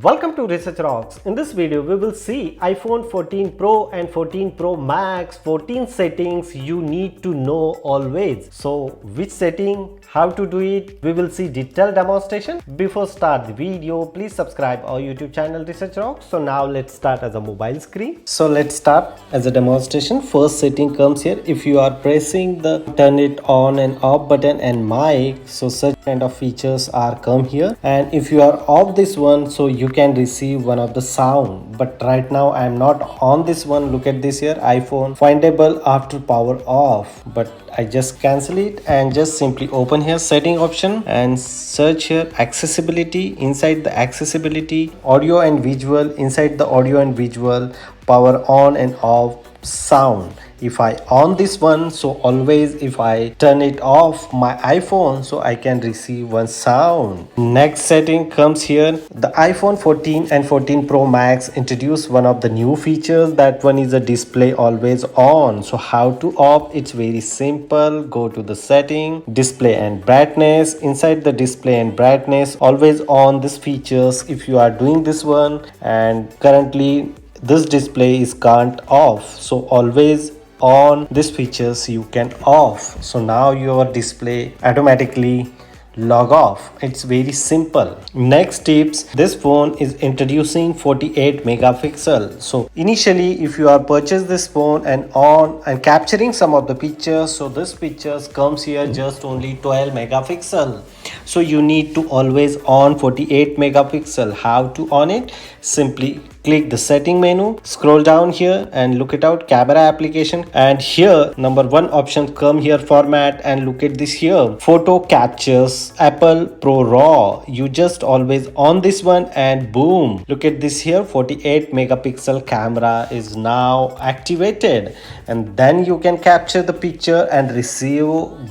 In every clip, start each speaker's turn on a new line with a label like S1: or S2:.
S1: Welcome to Research Rocks. In this video, we will see iPhone 14 Pro and 14 Pro Max 14 settings you need to know always. So, which setting, how to do it, we will see detailed demonstration. Before start the video, please subscribe our YouTube channel Research Rocks. So now let's start as a mobile screen. So let's start as a demonstration. First setting comes here. If you are pressing the turn it on and off button and mic, so such kind of features are come here. And if you are off this one, so you can receive one of the sound, but right now I am not on this one. Look at this here, iPhone findable after power off, but I just cancel it and just simply open here setting option and search here accessibility. Inside the accessibility, audio and visual, inside the audio and visual, power on and off sound. If I on this one, so always if I turn it off my iPhone, so I can receive one sound. Next setting comes here. The iPhone 14 and 14 Pro Max introduce one of the new features. That one is a display always on. So how to off? It's very simple. Go to the setting, display and brightness. Inside the display and brightness, always on this features. If you are doing this one and currently this display is can't off, so always on this features you can off. So now your display automatically log off. It's very simple. Next tips, this phone is introducing 48 megapixel. So initially if you are purchase this phone and on and capturing some of the pictures, so this pictures comes here just only 12 megapixel. So you need to always on 48 megapixel. How to on it? Simply click the setting menu, scroll down here and look it out camera application, and here number one option come here format, and look at this here photo captures Apple Pro RAW. You just always on this one and boom, look at this here 48 megapixel camera is now activated, and then you can capture the picture and receive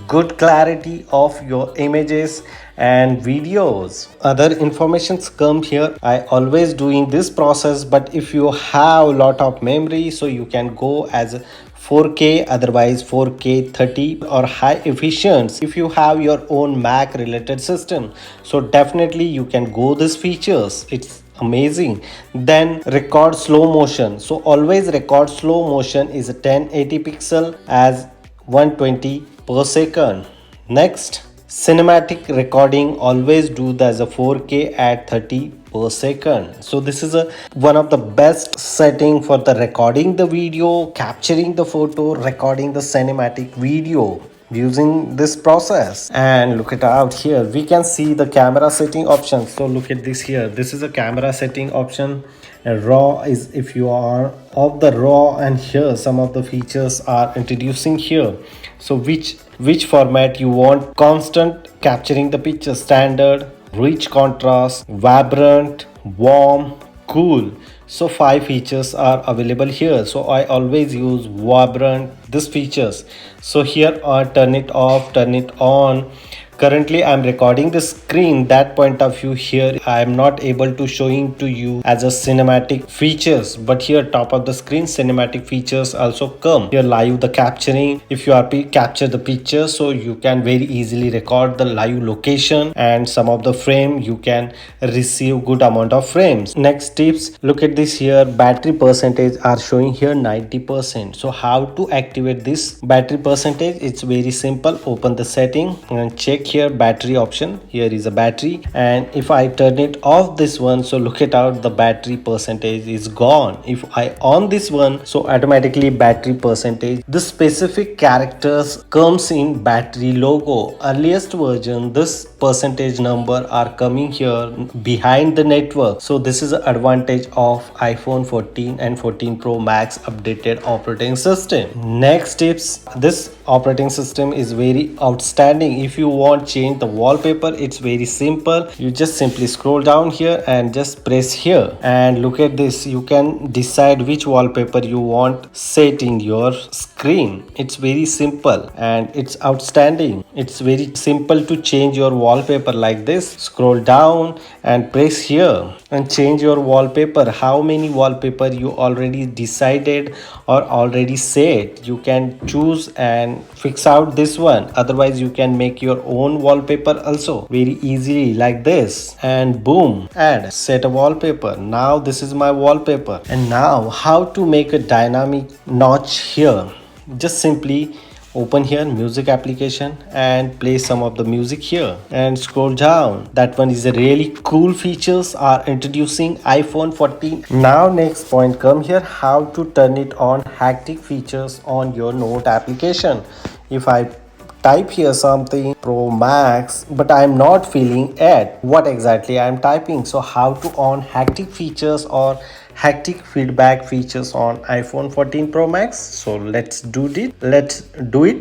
S1: good clarity of your images and videos. Other informations come here. I always doing this process, but if you have a lot of memory, so you can go as 4K, otherwise 4K 30 or high efficient. If you have your own Mac related system, so definitely you can go this features. It's amazing. Then record slow motion. So always record slow motion is a 1080 pixel as 120 per second. Next, cinematic recording, always do that as a 4K at 30 per second. So this is a one of the best setting for the recording the video, capturing the photo, recording the cinematic video using this process. And look it out here, we can see the camera setting options. So look at this here, this is a camera setting option, and raw is if you are of the raw, and here some of the features are introducing here. So which format you want, constant capturing the picture, standard, rich contrast, vibrant, warm, cool. So 5 features are available here. So I always use vibrant this features. So here are turn it off, turn it on. Currently I'm recording the screen, that point of view here I am not able to showing to you as a cinematic features, but here top of the screen cinematic features also come here. Live the capturing, if you are capture the picture, so you can very easily record the live location, and some of the frame you can receive good amount of frames. Next tips, look at this here, battery percentage are showing here 90%. So how to activate this battery percentage? It's very simple. Open the setting and check here battery option. Here is a battery, and if I turn it off this one, so look it out, the battery percentage is gone. If I on this one, so automatically battery percentage, the specific characters comes in battery logo. Earliest version this percentage number are coming here behind the network. So this is the advantage of iPhone 14 and 14 Pro Max updated operating system. Next tips, this operating system is very outstanding. If you want change the wallpaper, it's very simple. You just simply scroll down here and just press here, and look at this, you can decide which wallpaper you want set in your screen. It's very simple and it's outstanding. It's very simple to change your wallpaper like this. Scroll down and press here and change your wallpaper. How many wallpaper you already decided or already set, you can choose and can fix out this one. Otherwise you can make your own wallpaper also very easily like this, and boom, add set a wallpaper. Now this is my wallpaper. And now how to make a dynamic notch here? Just simply open here music application and play some of the music here and scroll down. That one is a really cool features are introducing iPhone 14. Now next point come here, how to turn it on hectic features on your note application. If I type here something Pro Max, but I'm not feeling it what exactly I'm typing. So how to on hectic features or hectic feedback features on iPhone 14 Pro Max. So let's do it.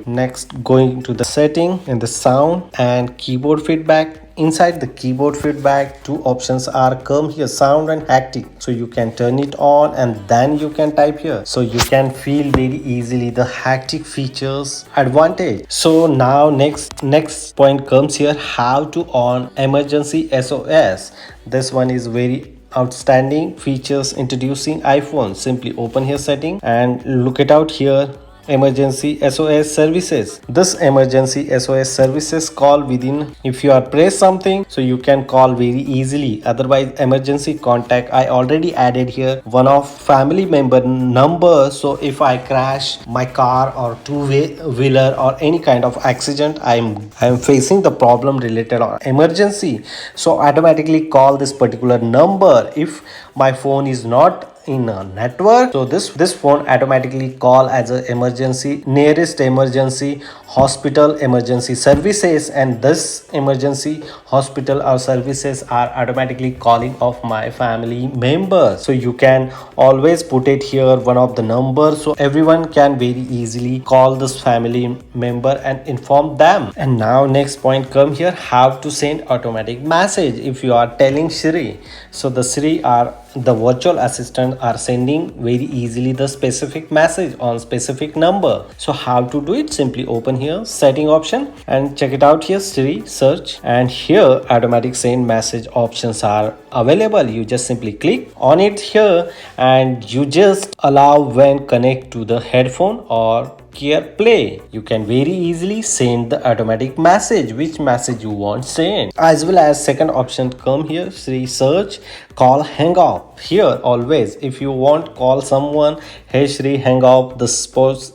S1: Next, going to the setting in the sound and keyboard feedback. Inside the keyboard feedback, two options are come here, sound and hectic. So you can turn it on and then you can type here, so you can feel very easily the hectic features advantage. So now next point comes here, how to on emergency SOS. This one is very outstanding features introducing iPhone. Simply open here setting and look it out here, emergency SOS services. This emergency SOS services call within, if you are press something, so you can call very easily. Otherwise emergency contact, I already added here one of family member number. So if I crash my car or two-wheeler or any kind of accident, I'm facing the problem related or emergency, so automatically call this particular number. If my phone is not in a network, so this phone automatically call as a emergency nearest emergency hospital emergency services, and this emergency hospital or services are automatically calling of my family members. So you can always put it here one of the numbers, so everyone can very easily call this family member and inform them. And now next point come here, how to send automatic message. If you are telling Siri, so the Siri are the virtual assistant are sending very easily the specific message on specific number. So how to do it? Simply open here setting option and check it out here, Siri search, and here automatic send message options are available. You just simply click on it here and you just allow when connect to the headphone or Gear Play. You can very easily send the automatic message, which message you want send. As well as second option come here, Siri search, call hang up. Here always if you want call someone, hey Siri hang up the sports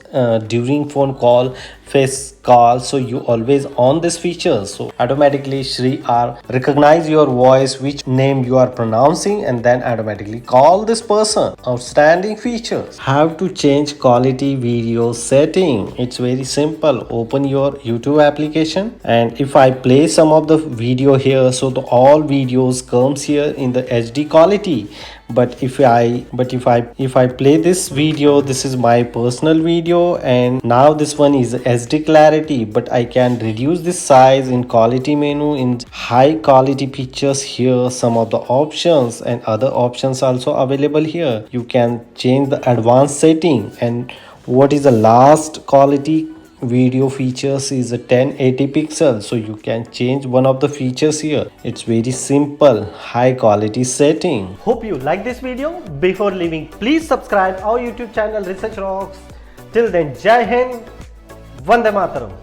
S1: during phone call face call, so you always on this feature, so automatically Siri are recognize your voice which name you are pronouncing and then automatically call this person. Outstanding features. How to change quality video setting? It's very simple. Open your YouTube application and if I play some of the video here, so the all videos comes here in the HD quality. But if I play this video, this is my personal video and now this one is SD clarity, but I can reduce this size in quality menu in high quality pictures. Here some of the options and other options also available here. You can change the advanced setting, and what is the last quality video features is a 1080 pixel, so you can change one of the features here. It's very simple, high quality setting. Hope you like this video. Before leaving, please subscribe our YouTube channel Research Rocks. Till then, Jai Hind, Vande Mataram.